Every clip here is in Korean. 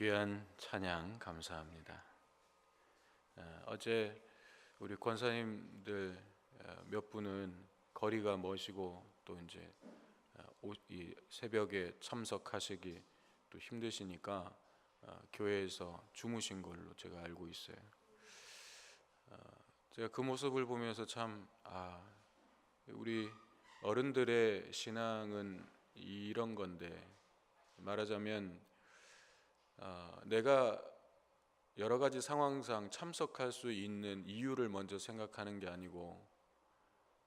귀한 찬양 감사합니다. 어제 우리 권사님들 몇 분은 거리가 머시고 또 이제 이 새벽에 참석하시기 또 힘드시니까 교회에서 주무신 걸로 제가 알고 있어요. 제가 그 모습을 보면서 참 우리 어른들의 신앙은 이런 건데, 말하자면 내가 여러 가지 상황상 참석할 수 있는 이유를 먼저 생각하는 게 아니고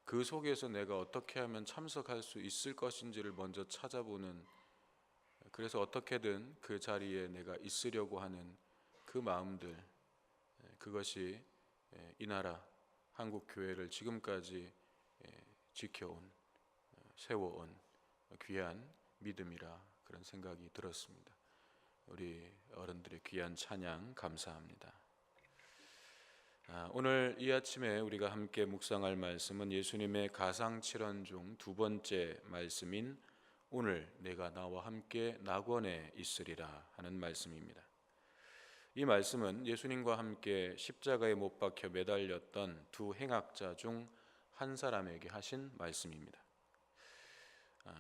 그 속에서 내가 어떻게 하면 참석할 수 있을 것인지를 먼저 찾아보는, 그래서 어떻게든 그 자리에 내가 있으려고 하는 그 마음들, 그것이 이 나라 한국 교회를 지금까지 지켜온, 세워온 귀한 믿음이라 그런 생각이 들었습니다. 우리 어른들의 귀한 찬양 감사합니다. 오늘 이 아침에 우리가 함께 묵상할 말씀은 예수님의 가상칠언 중 두 번째 말씀인 오늘 내가 나와 함께 낙원에 있으리라 하는 말씀입니다. 이 말씀은 예수님과 함께 십자가에 못 박혀 매달렸던 두 행악자 중 한 사람에게 하신 말씀입니다.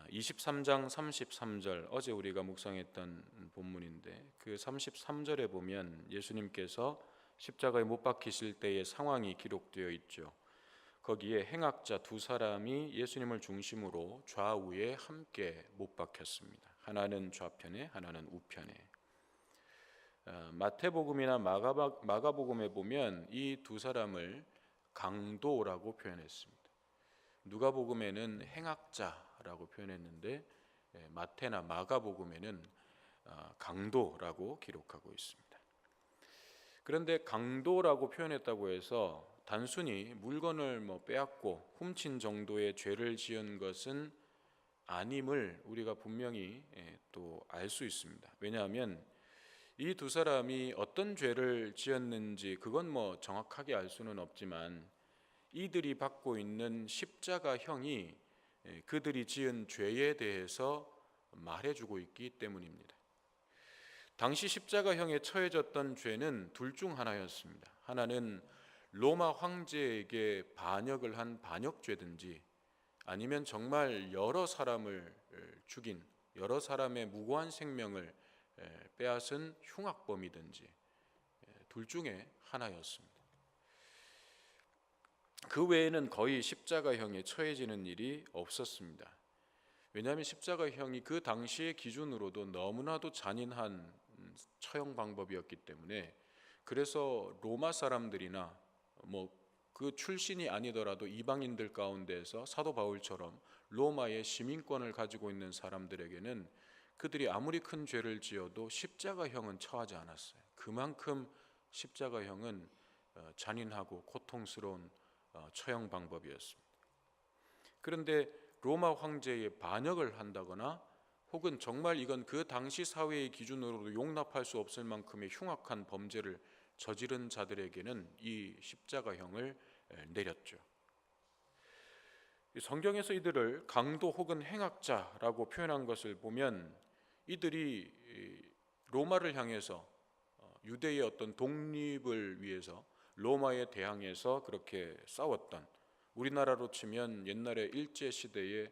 23장 33절, 어제 우리가 묵상했던 본문인데 그 33절에 보면 예수님께서 십자가에 못 박히실 때의 상황이 기록되어 있죠. 거기에 행악자 두 사람이 예수님을 중심으로 좌우에 함께 못 박혔습니다. 하나는 좌편에, 하나는 우편에. 마태복음이나 마가복음에 보면 이 두 사람을 강도라고 표현했습니다. 누가복음에는 행악자라고 표현했는데 마태나 마가복음에는 강도라고 기록하고 있습니다. 그런데 강도라고 표현했다고 해서 단순히 물건을 빼앗고 훔친 정도의 죄를 지은 것은 아님을 우리가 분명히 또 알 수 있습니다. 왜냐하면 이 두 사람이 어떤 죄를 지었는지 그건 정확하게 알 수는 없지만 이들이 받고 있는 십자가형이 그들이 지은 죄에 대해서 말해주고 있기 때문입니다. 당시 십자가형에 처해졌던 죄는 둘 중 하나였습니다. 하나는 로마 황제에게 반역을 한 반역죄든지, 아니면 정말 여러 사람을 죽인, 여러 사람의 무고한 생명을 빼앗은 흉악범이든지, 둘 중에 하나였습니다. 그 외에는 거의 십자가형에 처해지는 일이 없었습니다. 왜냐하면 십자가형이 그 당시의 기준으로도 너무나도 잔인한 처형 방법이었기 때문에, 그래서 로마 사람들이나 그 출신이 아니더라도 이방인들 가운데서 사도 바울처럼 로마의 시민권을 가지고 있는 사람들에게는 그들이 아무리 큰 죄를 지어도 십자가형은 처하지 않았어요. 그만큼 십자가형은 잔인하고 고통스러운 처형 방법이었습니다. 그런데 로마 황제의 반역을 한다거나 혹은 정말 이건 그 당시 사회의 기준으로도 용납할 수 없을 만큼의 흉악한 범죄를 저지른 자들에게는 이 십자가형을 내렸죠. 성경에서 이들을 강도 혹은 행악자라고 표현한 것을 보면 이들이 로마를 향해서 유대의 어떤 독립을 위해서 로마에 대항해서 그렇게 싸웠던, 우리나라로 치면 옛날에 일제시대에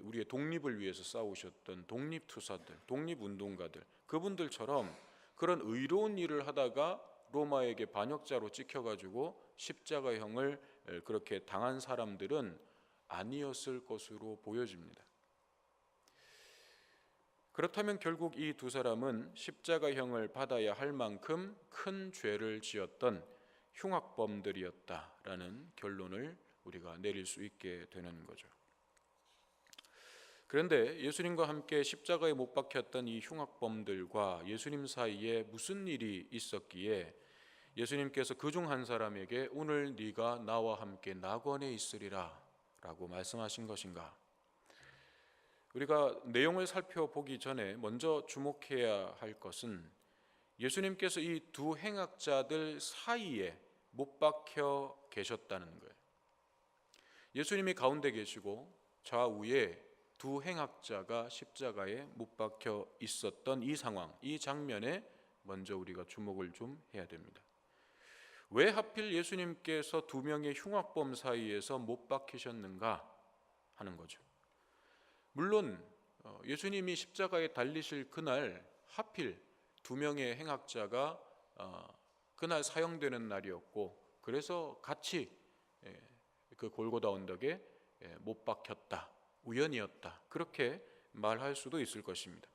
우리의 독립을 위해서 싸우셨던 독립투사들, 독립운동가들, 그분들처럼 그런 의로운 일을 하다가 로마에게 반역자로 찍혀가지고 십자가형을 그렇게 당한 사람들은 아니었을 것으로 보여집니다. 그렇다면 결국 이 두 사람은 십자가형을 받아야 할 만큼 큰 죄를 지었던 흉악범들이었다라는 결론을 우리가 내릴 수 있게 되는 거죠. 그런데 예수님과 함께 십자가에 못 박혔던 이 흉악범들과 예수님 사이에 무슨 일이 있었기에 예수님께서 그중 한 사람에게 오늘 네가 나와 함께 낙원에 있으리라 라고 말씀하신 것인가? 우리가 내용을 살펴보기 전에 먼저 주목해야 할 것은 예수님께서 이 두 행악자들 사이에 못 박혀 계셨다는 거예요. 예수님이 가운데 계시고 좌우에 두 행악자가 십자가에 못 박혀 있었던 이 상황, 이 장면에 먼저 우리가 주목을 좀 해야 됩니다. 왜 하필 예수님께서 두 명의 흉악범 사이에서 못 박히셨는가 하는 거죠. 물론 예수님이 십자가에 달리실 그날 하필 두 명의 행악자가 그날 사형되는 날이었고, 그래서 같이 그 골고다 언덕에 못 박혔다, 우연이었다, 그렇게 말할 수도 있을 것입니다.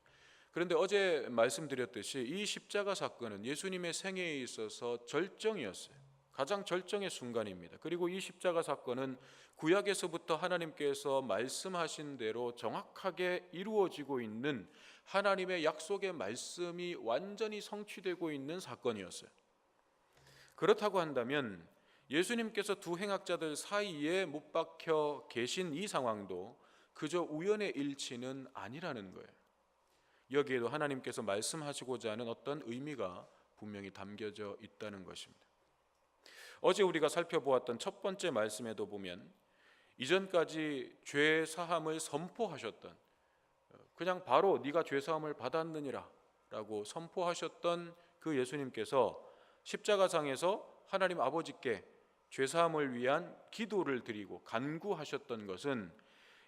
그런데 어제 말씀드렸듯이 이 십자가 사건은 예수님의 생애에 있어서 절정이었어요. 가장 절정의 순간입니다. 그리고 이 십자가 사건은 구약에서부터 하나님께서 말씀하신 대로 정확하게 이루어지고 있는 하나님의 약속의 말씀이 완전히 성취되고 있는 사건이었어요. 그렇다고 한다면 예수님께서 두 행악자들 사이에 못 박혀 계신 이 상황도 그저 우연의 일치는 아니라는 거예요. 여기에도 하나님께서 말씀하시고자 하는 어떤 의미가 분명히 담겨져 있다는 것입니다. 어제 우리가 살펴보았던 첫 번째 말씀에도 보면 이전까지 죄 사함을 선포하셨던, 그냥 바로 네가 죄 사함을 받았느니라 라고 선포하셨던 그 예수님께서 십자가상에서 하나님 아버지께 죄 사함을 위한 기도를 드리고 간구하셨던 것은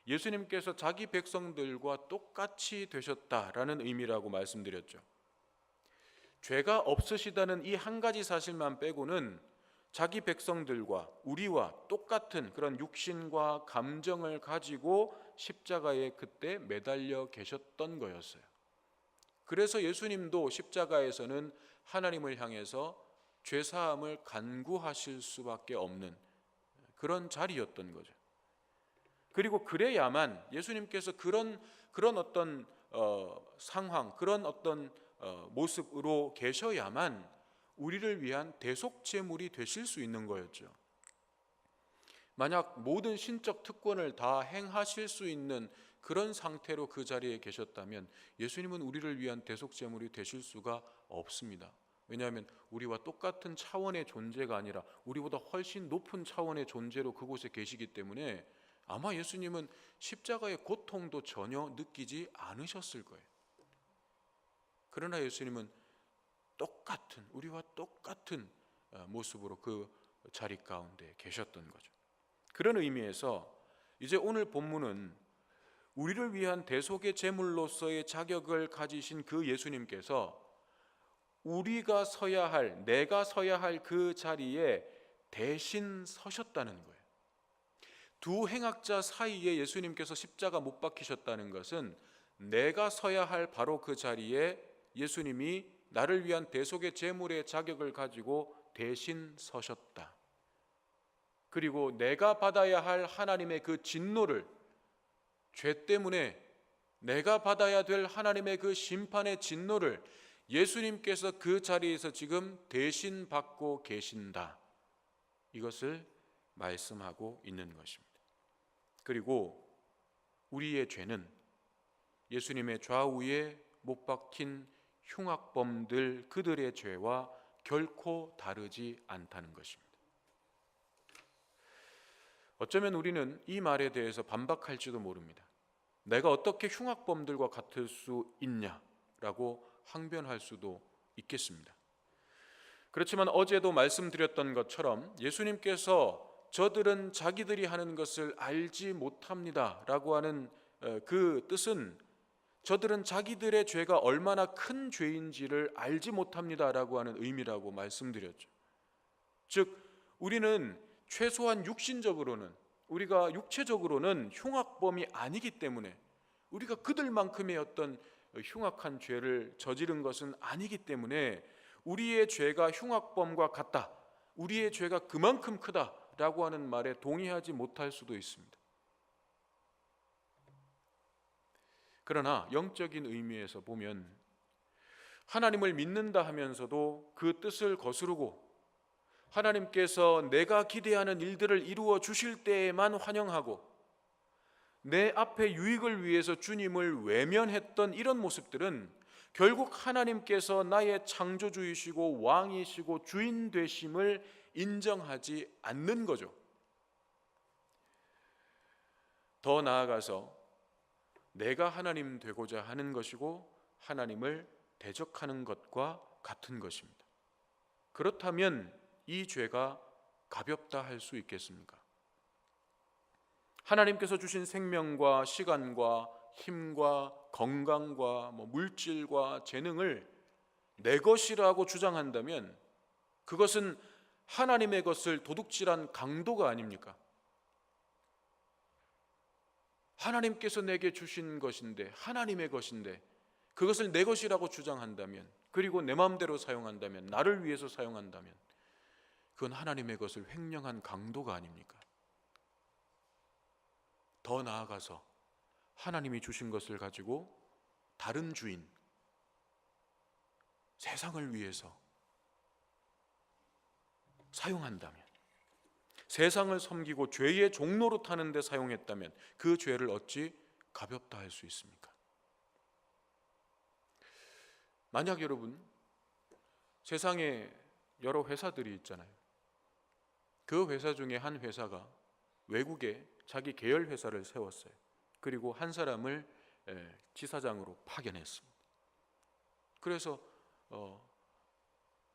예수님께서 자기 백성들과 똑같이 되셨다라는 의미라고 말씀드렸죠. 죄가 없으시다는 이 한 가지 사실만 빼고는 자기 백성들과 우리와 똑같은 그런 육신과 감정을 가지고 십자가에 그때 매달려 계셨던 거였어요. 그래서 예수님도 십자가에서는 하나님을 향해서 죄사함을 간구하실 수밖에 없는 그런 자리였던 거죠. 그리고 그래야만 예수님께서 그런 어떤 상황, 그런 어떤 모습으로 계셔야만 우리를 위한 대속 제물이 되실 수 있는 거였죠. 만약 모든 신적 특권을 다 행하실 수 있는 그런 상태로 그 자리에 계셨다면 예수님은 우리를 위한 대속 제물이 되실 수가 없습니다. 왜냐하면 우리와 똑같은 차원의 존재가 아니라 우리보다 훨씬 높은 차원의 존재로 그곳에 계시기 때문에 아마 예수님은 십자가의 고통도 전혀 느끼지 않으셨을 거예요. 그러나 예수님은 우리와 똑같은 모습으로 그 자리 가운데 계셨던 거죠. 그런 의미에서 이제 오늘 본문은 우리를 위한 대속의 제물로서의 자격을 가지신 그 예수님께서 내가 서야 할 그 자리에 대신 서셨다는 거예요. 두 행악자 사이에 예수님께서 십자가 못 박히셨다는 것은 내가 서야 할 바로 그 자리에 예수님이 나를 위한 대속의 제물의 자격을 가지고 대신 서셨다. 그리고 내가 받아야 할 하나님의 그 진노를, 죄 때문에 내가 받아야 될 하나님의 그 심판의 진노를 예수님께서 그 자리에서 지금 대신 받고 계신다. 이것을 말씀하고 있는 것입니다. 그리고 우리의 죄는 예수님의 좌우에 못 박힌 흉악범들 그들의 죄와 결코 다르지 않다는 것입니다. 어쩌면 우리는 이 말에 대해서 반박할지도 모릅니다. 내가 어떻게 흉악범들과 같을 수 있냐라고 항변할 수도 있겠습니다. 그렇지만 어제도 말씀드렸던 것처럼 예수님께서 저들은 자기들이 하는 것을 알지 못합니다 라고 하는 그 뜻은 저들은 자기들의 죄가 얼마나 큰 죄인지를 알지 못합니다라고 하는 의미라고 말씀드렸죠. 즉 우리는 최소한 우리가 육체적으로는 흉악범이 아니기 때문에 우리가 그들만큼의 어떤 흉악한 죄를 저지른 것은 아니기 때문에 우리의 죄가 흉악범과 같다, 우리의 죄가 그만큼 크다라고 하는 말에 동의하지 못할 수도 있습니다. 그러나 영적인 의미에서 보면 하나님을 믿는다 하면서도 그 뜻을 거스르고 하나님께서 내가 기대하는 일들을 이루어 주실 때에만 환영하고 내 앞에 유익을 위해서 주님을 외면했던 이런 모습들은 결국 하나님께서 나의 창조주이시고 왕이시고 주인 되심을 인정하지 않는 거죠. 더 나아가서 내가 하나님 되고자 하는 것이고 하나님을 대적하는 것과 같은 것입니다. 그렇다면 이 죄가 가볍다 할 수 있겠습니까? 하나님께서 주신 생명과 시간과 힘과 건강과 물질과 재능을 내 것이라고 주장한다면 그것은 하나님의 것을 도둑질한 강도가 아닙니까? 하나님께서 내게 주신 것인데, 하나님의 것인데 그것을 내 것이라고 주장한다면, 그리고 내 마음대로 사용한다면, 나를 위해서 사용한다면 그건 하나님의 것을 횡령한 강도가 아닙니까? 더 나아가서 하나님이 주신 것을 가지고 다른 주인, 세상을 위해서 사용한다면, 세상을 섬기고 죄의 종로로 타는 데 사용했다면 그 죄를 어찌 가볍다 할 수 있습니까? 만약 여러분, 세상에 여러 회사들이 있잖아요. 그 회사 중에 한 회사가 외국에 자기 계열 회사를 세웠어요. 그리고 한 사람을 지사장으로 파견했습니다. 그래서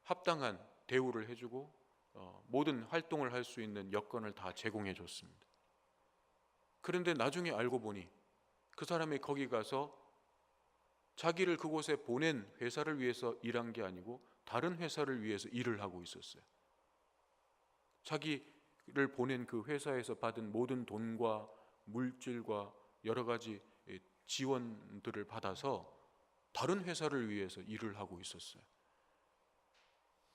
합당한 대우를 해주고 모든 활동을 할 수 있는 여건을 다 제공해 줬습니다. 그런데 나중에 알고 보니 그 사람이 거기 가서 자기를 그곳에 보낸 회사를 위해서 일한 게 아니고 다른 회사를 위해서 일을 하고 있었어요. 자기를 보낸 그 회사에서 받은 모든 돈과 물질과 여러 가지 지원들을 받아서 다른 회사를 위해서 일을 하고 있었어요.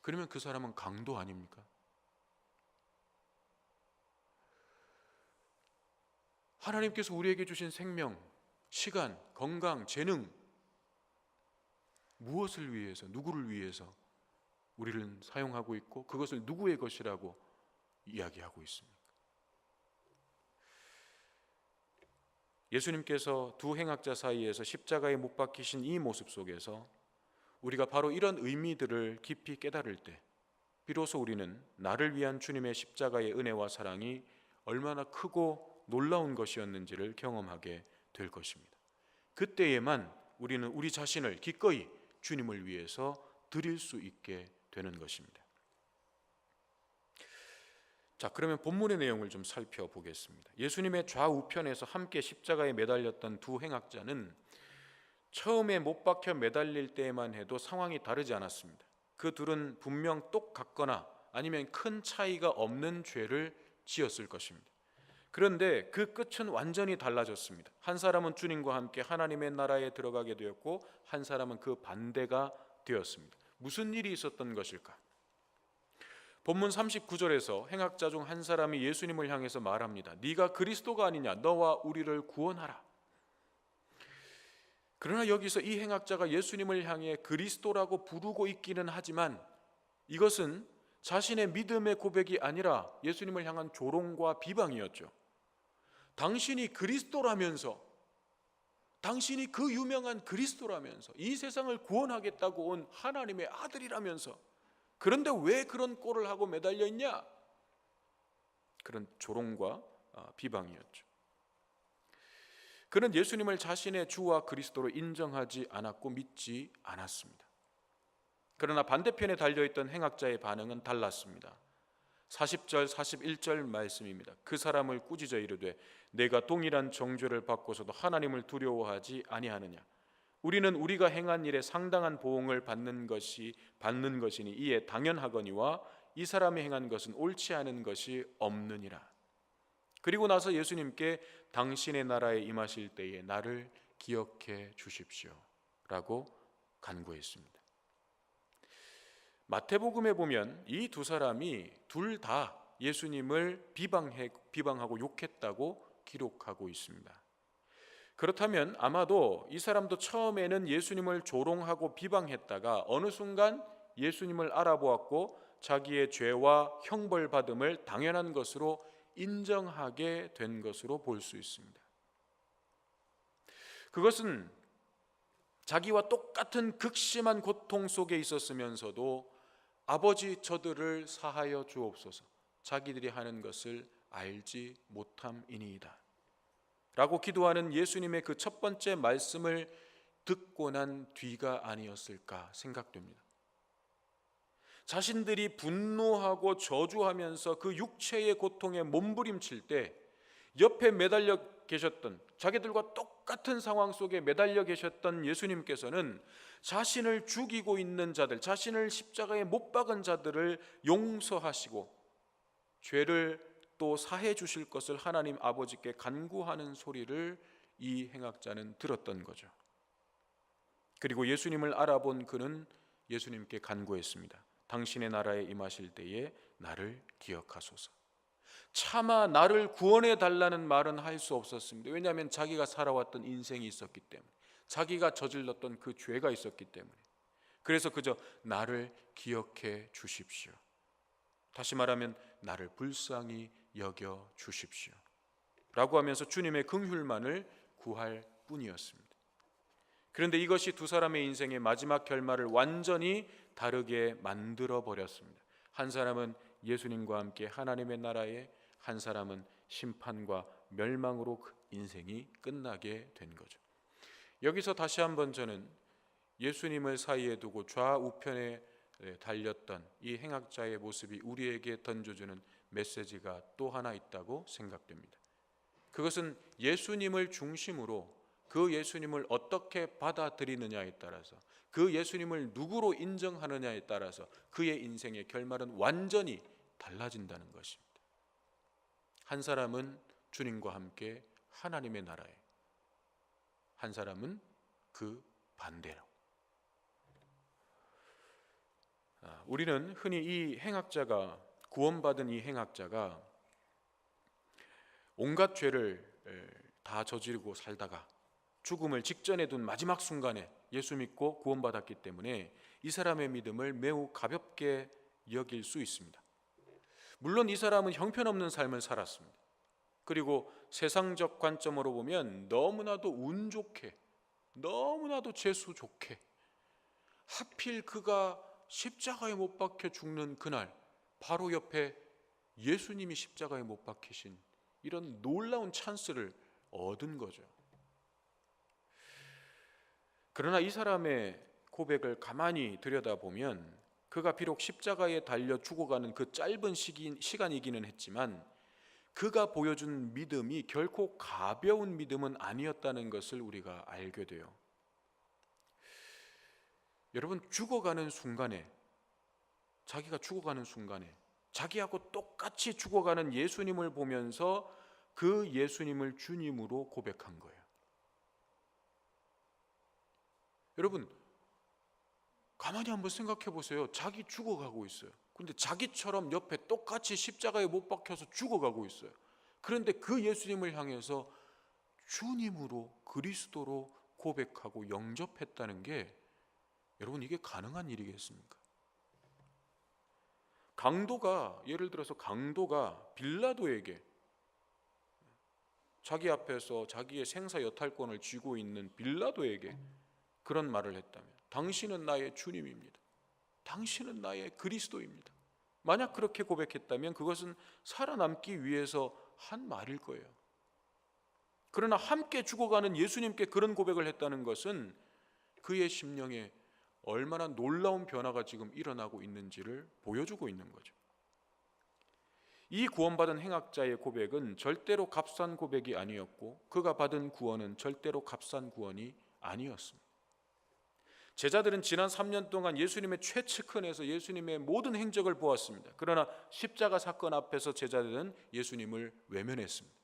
그러면 그 사람은 강도 아닙니까? 하나님께서 우리에게 주신 생명, 시간, 건강, 재능, 무엇을 위해서, 누구를 위해서 우리를 사용하고 있고 그것을 누구의 것이라고 이야기하고 있습니까? 예수님께서 두 행악자 사이에서 십자가에 못 박히신 이 모습 속에서 우리가 바로 이런 의미들을 깊이 깨달을 때 비로소 우리는 나를 위한 주님의 십자가의 은혜와 사랑이 얼마나 크고 놀라운 것이었는지를 경험하게 될 것입니다. 그때에만 우리는 우리 자신을 기꺼이 주님을 위해서 드릴 수 있게 되는 것입니다. 자, 그러면 본문의 내용을 좀 살펴보겠습니다. 예수님의 좌우편에서 함께 십자가에 매달렸던 두 행악자는 처음에 못 박혀 매달릴 때만 해도 상황이 다르지 않았습니다. 그 둘은 분명 똑같거나 아니면 큰 차이가 없는 죄를 지었을 것입니다. 그런데 그 끝은 완전히 달라졌습니다. 한 사람은 주님과 함께 하나님의 나라에 들어가게 되었고 한 사람은 그 반대가 되었습니다. 무슨 일이 있었던 것일까? 본문 39절에서 행악자 중 한 사람이 예수님을 향해서 말합니다. 네가 그리스도가 아니냐? 너와 우리를 구원하라. 그러나 여기서 이 행악자가 예수님을 향해 그리스도라고 부르고 있기는 하지만 이것은 자신의 믿음의 고백이 아니라 예수님을 향한 조롱과 비방이었죠. 당신이 그리스도라면서, 당신이 그 유명한 그리스도라면서, 이 세상을 구원하겠다고 온 하나님의 아들이라면서, 그런데 왜 그런 꼴을 하고 매달려 있냐? 그런 조롱과 비방이었죠. 그는 예수님을 자신의 주와 그리스도로 인정하지 않았고 믿지 않았습니다. 그러나 반대편에 달려있던 행악자의 반응은 달랐습니다. 40절 41절 말씀입니다. 그 사람을 꾸짖어 이르되 내가 동일한 정죄를 받고서도 하나님을 두려워하지 아니하느냐? 우리는 우리가 행한 일에 상당한 보응을 받는 것이니 이에 당연하거니와 이 사람이 행한 것은 옳지 않은 것이 없느니라. 그리고 나서 예수님께 당신의 나라에 임하실 때에 나를 기억해 주십시오 라고 간구했습니다. 마태복음에 보면 이 두 사람이 둘 다 예수님을 비방하고 욕했다고 기록하고 있습니다. 그렇다면 아마도 이 사람도 처음에는 예수님을 조롱하고 비방했다가 어느 순간 예수님을 알아보았고 자기의 죄와 형벌받음을 당연한 것으로 인정하게 된 것으로 볼 수 있습니다. 그것은 자기와 똑같은 극심한 고통 속에 있었으면서도 아버지 저들을 사하여 주옵소서, 자기들이 하는 것을 알지 못함이니이다 라고 기도하는 예수님의 그 첫 번째 말씀을 듣고 난 뒤가 아니었을까 생각됩니다. 자신들이 분노하고 저주하면서 그 육체의 고통에 몸부림칠 때 옆에 매달려 계셨던, 자기들과 똑같은 상황 속에 매달려 계셨던 예수님께서는 자신을 죽이고 있는 자들, 자신을 십자가에 못 박은 자들을 용서하시고 죄를 또 사해 주실 것을 하나님 아버지께 간구하는 소리를 이 행악자는 들었던 거죠. 그리고 예수님을 알아본 그는 예수님께 간구했습니다. 당신의 나라에 임하실 때에 나를 기억하소서. 차마 나를 구원해 달라는 말은 할 수 없었습니다. 왜냐하면 자기가 살아왔던 인생이 있었기 때문에, 자기가 저질렀던 그 죄가 있었기 때문에. 그래서 그저 나를 기억해 주십시오. 다시 말하면 나를 불쌍히 여겨 주십시오 라고 하면서 주님의 긍휼만을 구할 뿐이었습니다. 그런데 이것이 두 사람의 인생의 마지막 결말을 완전히 다르게 만들어 버렸습니다. 한 사람은 예수님과 함께 하나님의 나라에, 한 사람은 심판과 멸망으로 그 인생이 끝나게 된 거죠. 여기서 다시 한번 저는 예수님을 사이에 두고 좌우편에 달렸던 이 행악자의 모습이 우리에게 던져주는 메시지가 또 하나 있다고 생각됩니다. 그것은 예수님을 중심으로 그 예수님을 어떻게 받아들이느냐에 따라서, 그 예수님을 누구로 인정하느냐에 따라서 그의 인생의 결말은 완전히 달라진다는 것입니다. 한 사람은 주님과 함께 하나님의 나라에, 한 사람은 그 반대로. 우리는 흔히 이 행악자가, 구원받은 이 행악자가 온갖 죄를 다 저지르고 살다가 죽음을 직전에 둔 마지막 순간에 예수 믿고 구원받았기 때문에 이 사람의 믿음을 매우 가볍게 여길 수 있습니다. 물론 이 사람은 형편없는 삶을 살았습니다. 그리고 세상적 관점으로 보면 너무나도 운 좋게, 너무나도 재수 좋게, 하필 그가 십자가에 못 박혀 죽는 그날 바로 옆에 예수님이 십자가에 못 박히신 이런 놀라운 찬스를 얻은 거죠. 그러나 이 사람의 고백을 가만히 들여다보면 그가 비록 십자가에 달려 죽어가는 그 짧은 시간이기는 했지만 그가 보여준 믿음이 결코 가벼운 믿음은 아니었다는 것을 우리가 알게 돼요. 여러분, 죽어가는 순간에, 자기가 죽어가는 순간에 자기하고 똑같이 죽어가는 예수님을 보면서 그 예수님을 주님으로 고백한 거예요. 여러분, 가만히 한번 생각해 보세요. 자기 죽어가고 있어요. 그런데 자기처럼 옆에 똑같이 십자가에 못 박혀서 죽어가고 있어요. 그런데 그 예수님을 향해서 주님으로, 그리스도로 고백하고 영접했다는 게, 여러분, 이게 가능한 일이겠습니까? 강도가, 예를 들어서 강도가 빌라도에게, 자기 앞에서 자기의 생사 여탈권을 쥐고 있는 빌라도에게 그런 말을 했다면, 당신은 나의 주님입니다, 당신은 나의 그리스도입니다, 만약 그렇게 고백했다면 그것은 살아남기 위해서 한 말일 거예요. 그러나 함께 죽어가는 예수님께 그런 고백을 했다는 것은 그의 심령에 얼마나 놀라운 변화가 지금 일어나고 있는지를 보여주고 있는 거죠. 이 구원받은 행악자의 고백은 절대로 값싼 고백이 아니었고 그가 받은 구원은 절대로 값싼 구원이 아니었습니다. 제자들은 지난 3년 동안 예수님의 최측근에서 예수님의 모든 행적을 보았습니다. 그러나 십자가 사건 앞에서 제자들은 예수님을 외면했습니다.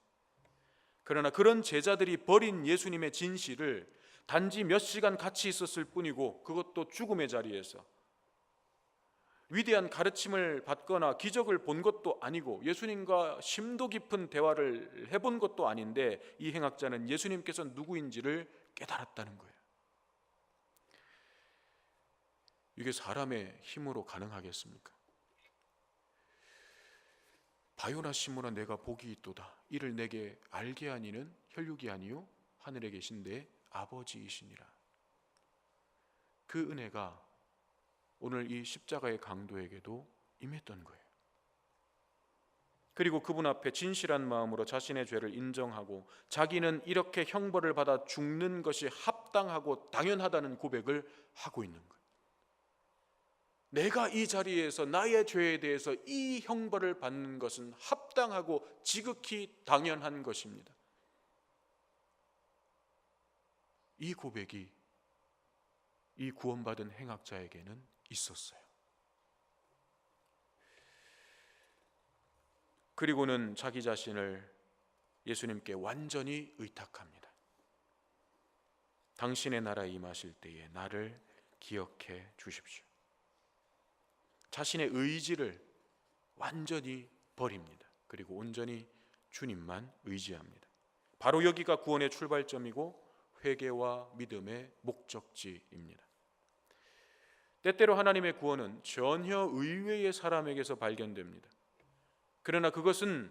그러나 그런 제자들이 버린 예수님의 진실을 단지 몇 시간 같이 있었을 뿐이고, 그것도 죽음의 자리에서 위대한 가르침을 받거나 기적을 본 것도 아니고 예수님과 심도 깊은 대화를 해본 것도 아닌데, 이 행악자는 예수님께서 누구인지를 깨달았다는 거예요. 이게 사람의 힘으로 가능하겠습니까? 바요나 시모나 내가 복이 있도다. 이를 내게 알게 하니는 혈육이 아니요 하늘에 계신 내 아버지이시니라. 그 은혜가 오늘 이 십자가의 강도에게도 임했던 거예요. 그리고 그분 앞에 진실한 마음으로 자신의 죄를 인정하고 자기는 이렇게 형벌을 받아 죽는 것이 합당하고 당연하다는 고백을 하고 있는 거예요. 내가 이 자리에서 나의 죄에 대해서 이 형벌을 받는 것은 합당하고 지극히 당연한 것입니다. 이 고백이 이 구원받은 행악자에게는 있었어요. 그리고는 자기 자신을 예수님께 완전히 의탁합니다. 당신의 나라에 임하실 때에 나를 기억해 주십시오. 자신의 의지를 완전히 버립니다. 그리고 온전히 주님만 의지합니다. 바로 여기가 구원의 출발점이고 회개와 믿음의 목적지입니다. 때때로 하나님의 구원은 전혀 의외의 사람에게서 발견됩니다. 그러나 그것은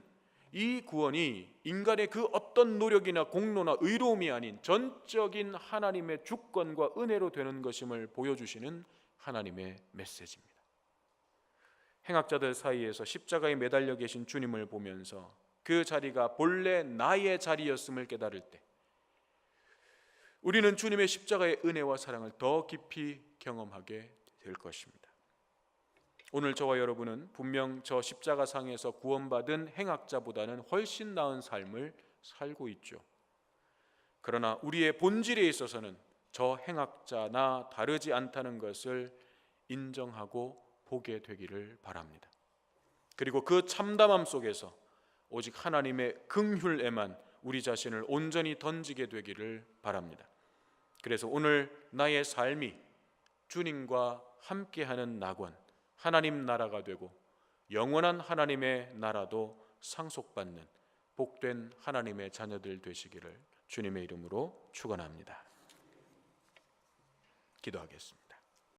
이 구원이 인간의 그 어떤 노력이나 공로나 의로움이 아닌 전적인 하나님의 주권과 은혜로 되는 것임을 보여주시는 하나님의 메시지입니다. 행악자들 사이에서 십자가에 매달려 계신 주님을 보면서 그 자리가 본래 나의 자리였음을 깨달을 때 우리는 주님의 십자가의 은혜와 사랑을 더 깊이 경험하게 될 것입니다. 오늘 저와 여러분은 분명 저 십자가상에서 구원받은 행악자보다는 훨씬 나은 삶을 살고 있죠. 그러나 우리의 본질에 있어서는 저 행악자나 다르지 않다는 것을 인정하고 보게 되기를 바랍니다. 그리고 그 참담함 속에서 오직 하나님의 긍휼에만 우리 자신을 온전히 던지게 되기를 바랍니다. 그래서 오늘 나의 삶이 주님과 함께하는 낙원, 하나님 나라가 되고 영원한 하나님의 나라도 상속받는 복된 하나님의 자녀들 되시기를 주님의 이름으로 축원합니다. 기도하겠습니다.